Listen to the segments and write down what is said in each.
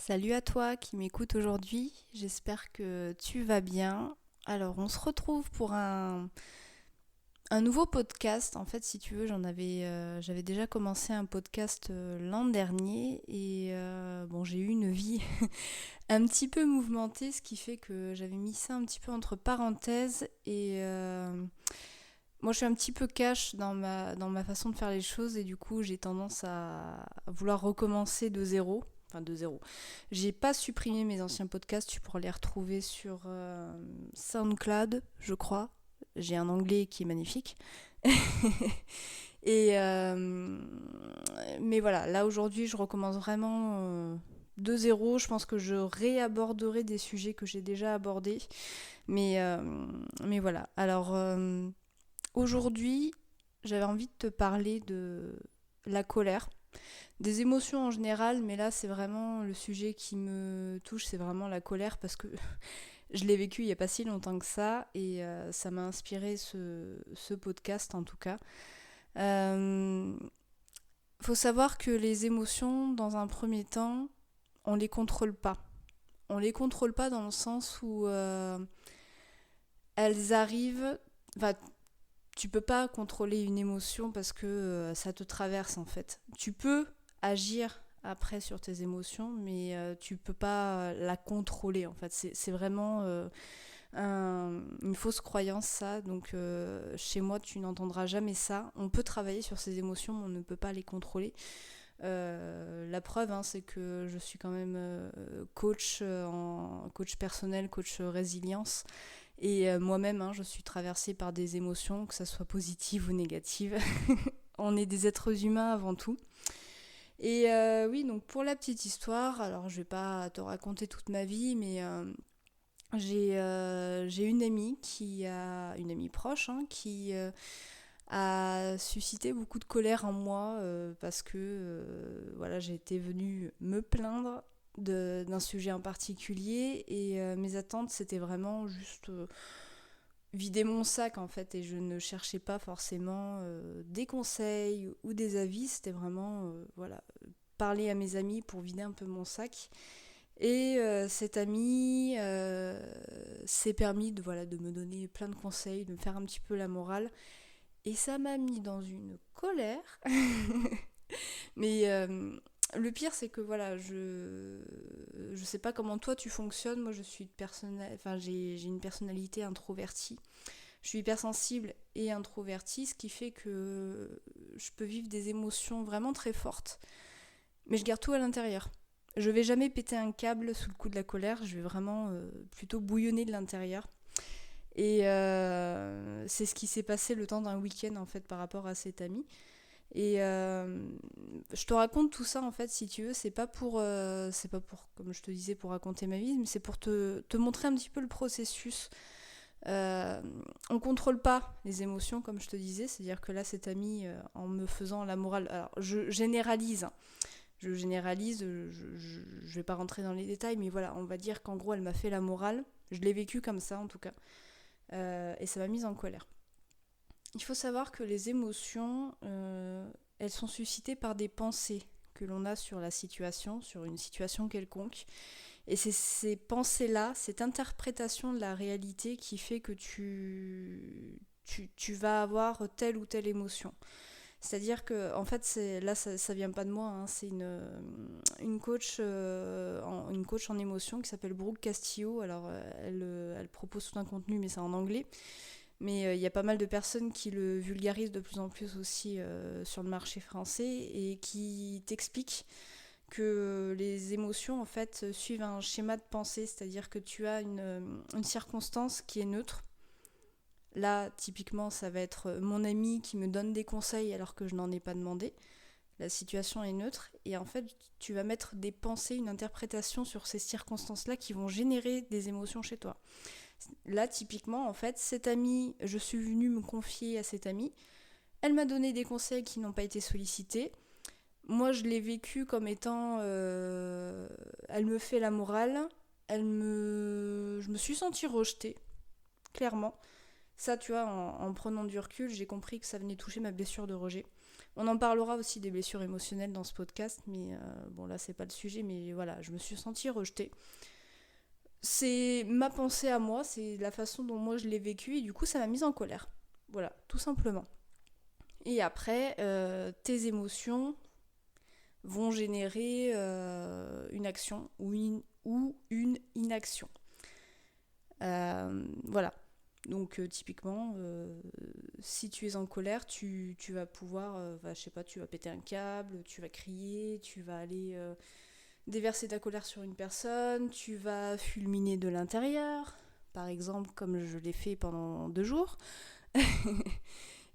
Salut à toi qui m'écoute aujourd'hui, j'espère que tu vas bien. Alors on se retrouve pour un nouveau podcast. En fait, si tu veux, j'avais déjà commencé un podcast l'an dernier et bon, j'ai eu une vie un petit peu mouvementée, ce qui fait que j'avais mis ça un petit peu entre parenthèses et moi je suis un petit peu cash dans ma façon de faire les choses et du coup j'ai tendance à vouloir recommencer de zéro. Enfin de zéro. J'ai pas supprimé mes anciens podcasts, tu pourras les retrouver sur SoundCloud, je crois. J'ai un anglais qui est magnifique. et mais voilà, là aujourd'hui je recommence vraiment de zéro. Je pense que je réaborderai des sujets que j'ai déjà abordés. Mais, euh, mais voilà. Alors aujourd'hui, j'avais envie de te parler de la colère, des émotions en général, mais là c'est vraiment le sujet qui me touche, c'est vraiment la colère parce que je l'ai vécu il n'y a pas si longtemps que ça et ça m'a inspiré ce podcast en tout cas. Euh, Faut savoir que les émotions, dans un premier temps, on les contrôle pas. On les contrôle pas dans le sens où elles arrivent. Enfin, tu peux pas contrôler une émotion parce que ça te traverse en fait. Tu peux agir après sur tes émotions, mais tu peux pas la contrôler en fait. C'est vraiment une fausse croyance ça. Donc chez moi, tu n'entendras jamais ça. On peut travailler sur ses émotions, mais on ne peut pas les contrôler. La preuve, hein, c'est que je suis quand même coach personnel, coach résilience. Et moi-même, hein, je suis traversée par des émotions, que ce soit positives ou négatives. On est des êtres humains avant tout. Et oui, donc pour la petite histoire, alors je vais pas te raconter toute ma vie, mais j'ai une amie une amie proche, hein, qui a suscité beaucoup de colère en moi parce que voilà, j'ai été venue me plaindre d'un sujet en particulier et mes attentes c'était vraiment juste vider mon sac en fait et je ne cherchais pas forcément des conseils ou des avis, c'était vraiment voilà, parler à mes amis pour vider un peu mon sac. Et cet ami s'est permis voilà, de me donner plein de conseils, de me faire un petit peu la morale. Et ça m'a mis dans une colère. Mais le pire, c'est que voilà, je sais pas comment toi tu fonctionnes. Moi, je suis enfin, j'ai une personnalité introvertie. Je suis hypersensible et introvertie, ce qui fait que je peux vivre des émotions vraiment très fortes. Mais je garde tout à l'intérieur. Je vais jamais péter un câble sous le coup de la colère. Je vais vraiment plutôt bouillonner de l'intérieur. Et c'est ce qui s'est passé le temps d'un week-end en fait par rapport à cet ami. Et je te raconte tout ça en fait si tu veux, c'est pas pour comme je te disais pour raconter ma vie, mais c'est pour te montrer un petit peu le processus. On contrôle pas les émotions comme je te disais, c'est-à-dire que là cet ami en me faisant la morale, alors je généralise, hein. Je vais pas rentrer dans les détails, mais voilà, on va dire qu'en gros elle m'a fait la morale, je l'ai vécu comme ça en tout cas, et ça m'a mise en colère. Il faut savoir que les émotions, elles sont suscitées par des pensées que l'on a sur la situation, sur une situation quelconque. Et c'est ces pensées-là, cette interprétation de la réalité qui fait que tu vas avoir telle ou telle émotion. C'est-à-dire que, en fait, là, ça vient pas de moi, hein, c'est une coach en émotion qui s'appelle Brooke Castillo. Alors, elle propose tout un contenu, mais c'est en anglais. Mais il y a pas mal de personnes qui le vulgarisent de plus en plus aussi sur le marché français et qui t'expliquent que les émotions en fait suivent un schéma de pensée, c'est-à-dire que tu as une circonstance qui est neutre. Là, typiquement, ça va être mon ami qui me donne des conseils alors que je n'en ai pas demandé. La situation est neutre et en fait, tu vas mettre des pensées, une interprétation sur ces circonstances-là qui vont générer des émotions chez toi. Là, typiquement, en fait, cette amie, je suis venue me confier à cette amie. Elle m'a donné des conseils qui n'ont pas été sollicités. Moi, je l'ai vécu comme étant... elle me fait la morale. Je me suis sentie rejetée, clairement. Ça, tu vois, en prenant du recul, j'ai compris que ça venait toucher ma blessure de rejet. On en parlera aussi des blessures émotionnelles dans ce podcast, mais bon là c'est pas le sujet, mais voilà, je me suis sentie rejetée. C'est ma pensée à moi, c'est la façon dont moi je l'ai vécu et du coup ça m'a mise en colère. Voilà, tout simplement. Et après, tes émotions vont générer une action ou une inaction. Voilà. Donc typiquement, si tu es en colère, tu vas pouvoir, je sais pas, tu vas péter un câble, tu vas crier, tu vas aller déverser ta colère sur une personne, tu vas fulminer de l'intérieur, par exemple comme je l'ai fait pendant 2 jours.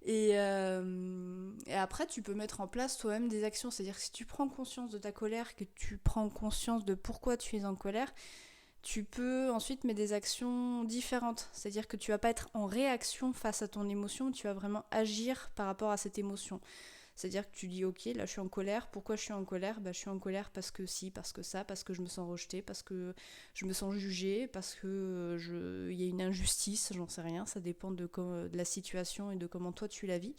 Et après, tu peux mettre en place toi-même des actions. C'est-à-dire que si tu prends conscience de ta colère, que tu prends conscience de pourquoi tu es en colère, tu peux ensuite mettre des actions différentes. C'est-à-dire que tu vas pas être en réaction face à ton émotion, tu vas vraiment agir par rapport à cette émotion. C'est-à-dire que tu dis ok, là je suis en colère, pourquoi je suis en colère ? Je suis en colère parce que si, parce que ça, parce que je me sens rejetée, parce que je me sens jugée, parce que y a une injustice, j'en sais rien, ça dépend de la situation et de comment toi tu la vis.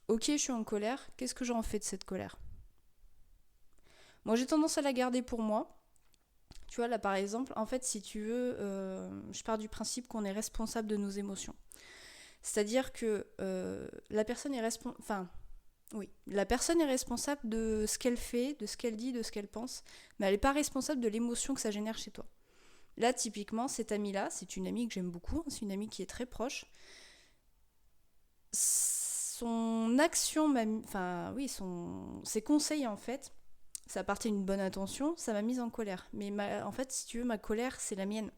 Ok, je suis en colère, qu'est-ce que j'en fais de cette colère ? Moi j'ai tendance à la garder pour moi. Tu vois là par exemple, en fait si tu veux, je pars du principe qu'on est responsable de nos émotions. C'est-à-dire que la personne est responsable... Oui, la personne est responsable de ce qu'elle fait, de ce qu'elle dit, de ce qu'elle pense, mais elle n'est pas responsable de l'émotion que ça génère chez toi. Là, typiquement, cette amie-là, c'est une amie que j'aime beaucoup, c'est une amie qui est très proche. Son action, ses conseils, en fait, ça partait d'une bonne intention, ça m'a mise en colère. Mais en fait, si tu veux, ma colère, c'est la mienne.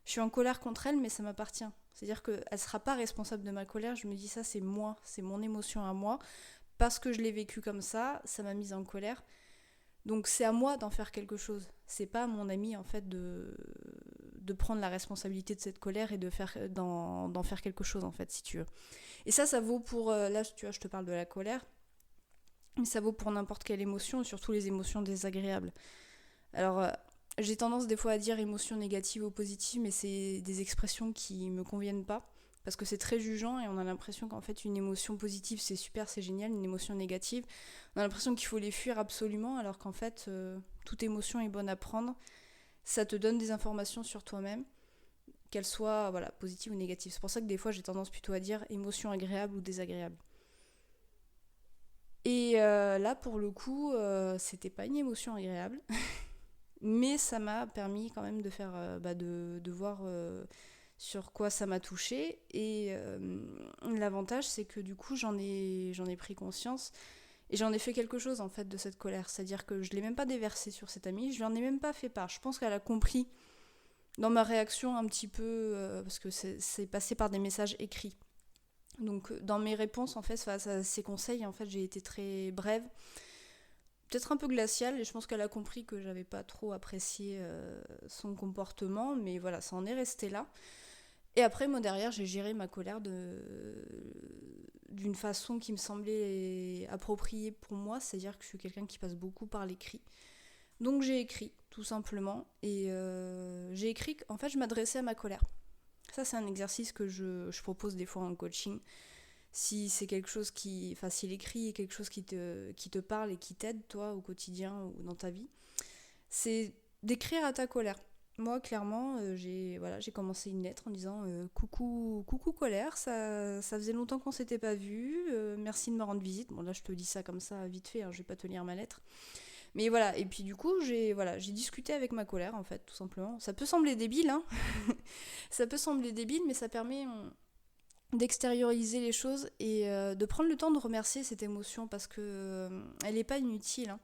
Je suis en colère contre elle, mais ça m'appartient. C'est-à-dire qu'elle ne sera pas responsable de ma colère, je me dis ça, c'est moi, c'est mon émotion à moi. Parce que je l'ai vécu comme ça m'a mise en colère. Donc c'est à moi d'en faire quelque chose. C'est pas à mon ami en fait de prendre la responsabilité de cette colère et d'en faire quelque chose en fait si tu veux. Et ça vaut pour là tu vois je te parle de la colère, mais ça vaut pour n'importe quelle émotion, surtout les émotions désagréables. Alors j'ai tendance des fois à dire émotions négatives ou positives, mais c'est des expressions qui me conviennent pas. Parce que c'est très jugeant et on a l'impression qu'en fait une émotion positive c'est super, c'est génial, une émotion négative, on a l'impression qu'il faut les fuir absolument alors qu'en fait toute émotion est bonne à prendre, ça te donne des informations sur toi-même, qu'elles soient voilà, positives ou négatives. C'est pour ça que des fois j'ai tendance plutôt à dire émotion agréable ou désagréable. Et là pour le coup c'était pas une émotion agréable, mais ça m'a permis quand même de faire de voir sur quoi ça m'a touchée. Et l'avantage, c'est que du coup, j'en ai pris conscience et j'en ai fait quelque chose en fait de cette colère. C'est-à-dire que je ne l'ai même pas déversée sur cette amie, je lui en ai même pas fait part. Je pense qu'elle a compris dans ma réaction un petit peu, parce que c'est passé par des messages écrits. Donc dans mes réponses, en fait, face à ses conseils, en fait, j'ai été très brève. Peut-être un peu glaciale, et je pense qu'elle a compris que j'avais pas trop apprécié son comportement, mais voilà, ça en est resté là. Et après, moi derrière, j'ai géré ma colère d'une façon qui me semblait appropriée pour moi, c'est-à-dire que je suis quelqu'un qui passe beaucoup par l'écrit. Donc j'ai écrit, tout simplement, et j'ai écrit, en fait, je m'adressais à ma colère. Ça, c'est un exercice que je propose des fois en coaching. Si c'est quelque chose si l'écrit est quelque chose qui te parle et qui t'aide, toi, au quotidien ou dans ta vie, c'est d'écrire à ta colère. Moi, clairement, j'ai commencé une lettre en disant coucou colère, ça faisait longtemps qu'on s'était pas vu, merci de me rendre visite. Bon, là, je te dis ça comme ça, vite fait, hein, je vais pas te lire ma lettre. Mais voilà, et puis du coup, j'ai discuté avec ma colère, en fait, tout simplement. Ça peut sembler débile, hein. Ça peut sembler débile, mais ça permet d'extérioriser les choses et de prendre le temps de remercier cette émotion parce que elle n'est pas inutile, hein.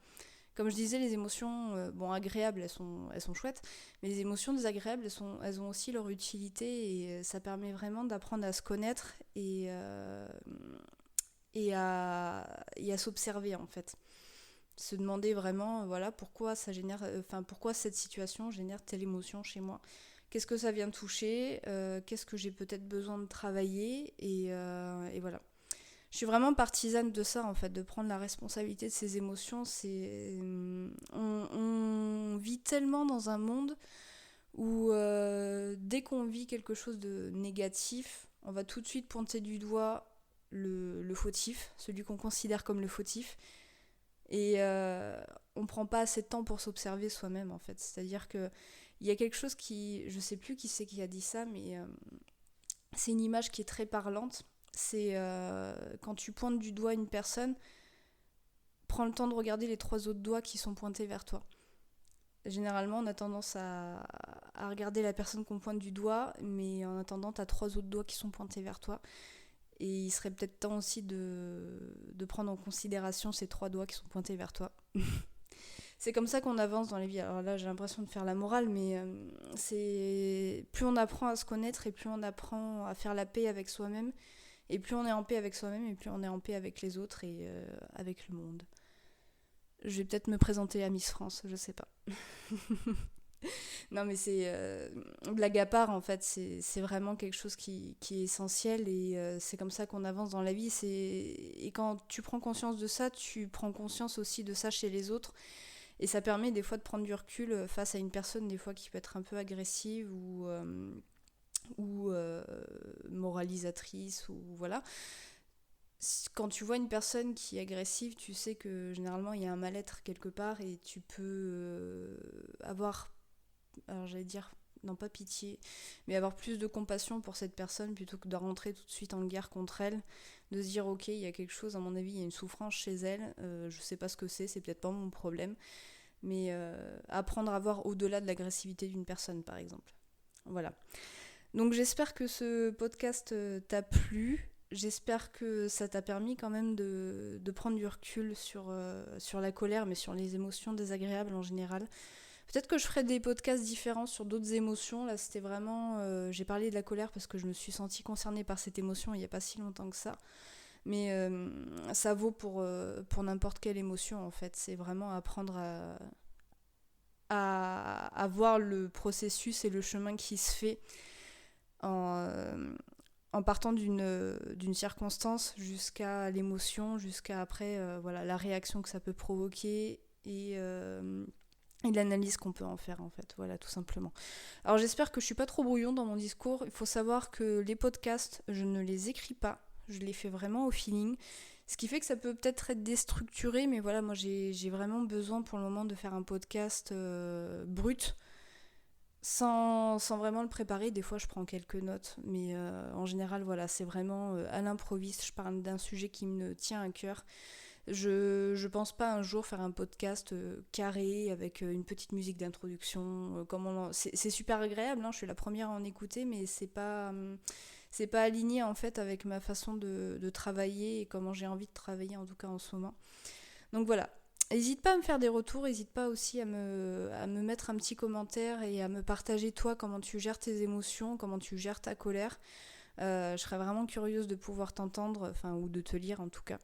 Comme je disais, les émotions agréables, elles sont chouettes, mais les émotions désagréables, elles ont aussi leur utilité et ça permet vraiment d'apprendre à se connaître et à s'observer en fait. Se demander vraiment pourquoi pourquoi cette situation génère telle émotion chez moi. Qu'est-ce que ça vient toucher, qu'est-ce que j'ai peut-être besoin de travailler et voilà. Je suis vraiment partisane de ça en fait, de prendre la responsabilité de ses émotions. On vit tellement dans un monde où dès qu'on vit quelque chose de négatif, on va tout de suite pointer du doigt le fautif, celui qu'on considère comme le fautif. Et on prend pas assez de temps pour s'observer soi-même, en fait. C'est-à-dire que il y a quelque chose qui, je sais plus qui c'est qui a dit ça, mais c'est une image qui est très parlante. C'est quand tu pointes du doigt une personne, prends le temps de regarder les 3 autres doigts qui sont pointés vers toi. Généralement, on a tendance à regarder la personne qu'on pointe du doigt, mais en attendant, tu as 3 autres doigts qui sont pointés vers toi. Et il serait peut-être temps aussi de prendre en considération ces 3 doigts qui sont pointés vers toi. C'est comme ça qu'on avance dans les vies. Alors là, j'ai l'impression de faire la morale, mais c'est plus on apprend à se connaître et plus on apprend à faire la paix avec soi-même, et plus on est en paix avec soi-même et plus on est en paix avec les autres et avec le monde. Je vais peut-être me présenter à Miss France, je sais pas. Non mais c'est blague à part, en fait, c'est vraiment quelque chose qui est essentiel, et c'est comme ça qu'on avance dans la vie. Et quand tu prends conscience de ça, tu prends conscience aussi de ça chez les autres, et ça permet des fois de prendre du recul face à une personne des fois qui peut être un peu agressive ou moralisatrice, ou voilà. Quand tu vois une personne qui est agressive, tu sais que généralement il y a un mal-être quelque part, et tu peux avoir, alors j'allais dire, non pas pitié, mais avoir plus de compassion pour cette personne plutôt que de rentrer tout de suite en guerre contre elle, de se dire ok, il y a quelque chose, à mon avis, il y a une souffrance chez elle, je sais pas ce que c'est peut-être pas mon problème, mais apprendre à voir au-delà de l'agressivité d'une personne, par exemple. Voilà. Donc j'espère que ce podcast t'a plu. J'espère que ça t'a permis quand même de prendre du recul sur la colère, mais sur les émotions désagréables en général. Peut-être que je ferai des podcasts différents sur d'autres émotions. Là, c'était vraiment... j'ai parlé de la colère parce que je me suis sentie concernée par cette émotion il n'y a pas si longtemps que ça. Mais ça vaut pour n'importe quelle émotion, en fait. C'est vraiment apprendre à voir le processus et le chemin qui se fait en partant d'une circonstance jusqu'à l'émotion, jusqu'à après voilà, la réaction que ça peut provoquer et l'analyse qu'on peut en faire, en fait, voilà, tout simplement. Alors j'espère que je suis pas trop brouillon dans mon discours. Il faut savoir que les podcasts, je ne les écris pas, je les fais vraiment au feeling, ce qui fait que ça peut peut-être être déstructuré, mais voilà, moi j'ai vraiment besoin pour le moment de faire un podcast brut, sans vraiment le préparer. Des fois je prends quelques notes, mais en général voilà, c'est vraiment à l'improviste. Je parle d'un sujet qui me tient à cœur. Je pense pas un jour faire un podcast carré avec une petite musique d'introduction. C'est super agréable, hein, je suis la première à en écouter, mais c'est pas aligné en fait avec ma façon de travailler et comment j'ai envie de travailler, en tout cas en ce moment. Donc voilà. N'hésite pas à me faire des retours, n'hésite pas aussi à me mettre un petit commentaire et à me partager toi comment tu gères tes émotions, comment tu gères ta colère. Je serais vraiment curieuse de pouvoir t'entendre, ou de te lire en tout cas.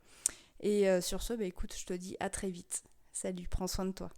Et sur ce, écoute, je te dis à très vite. Salut, prends soin de toi.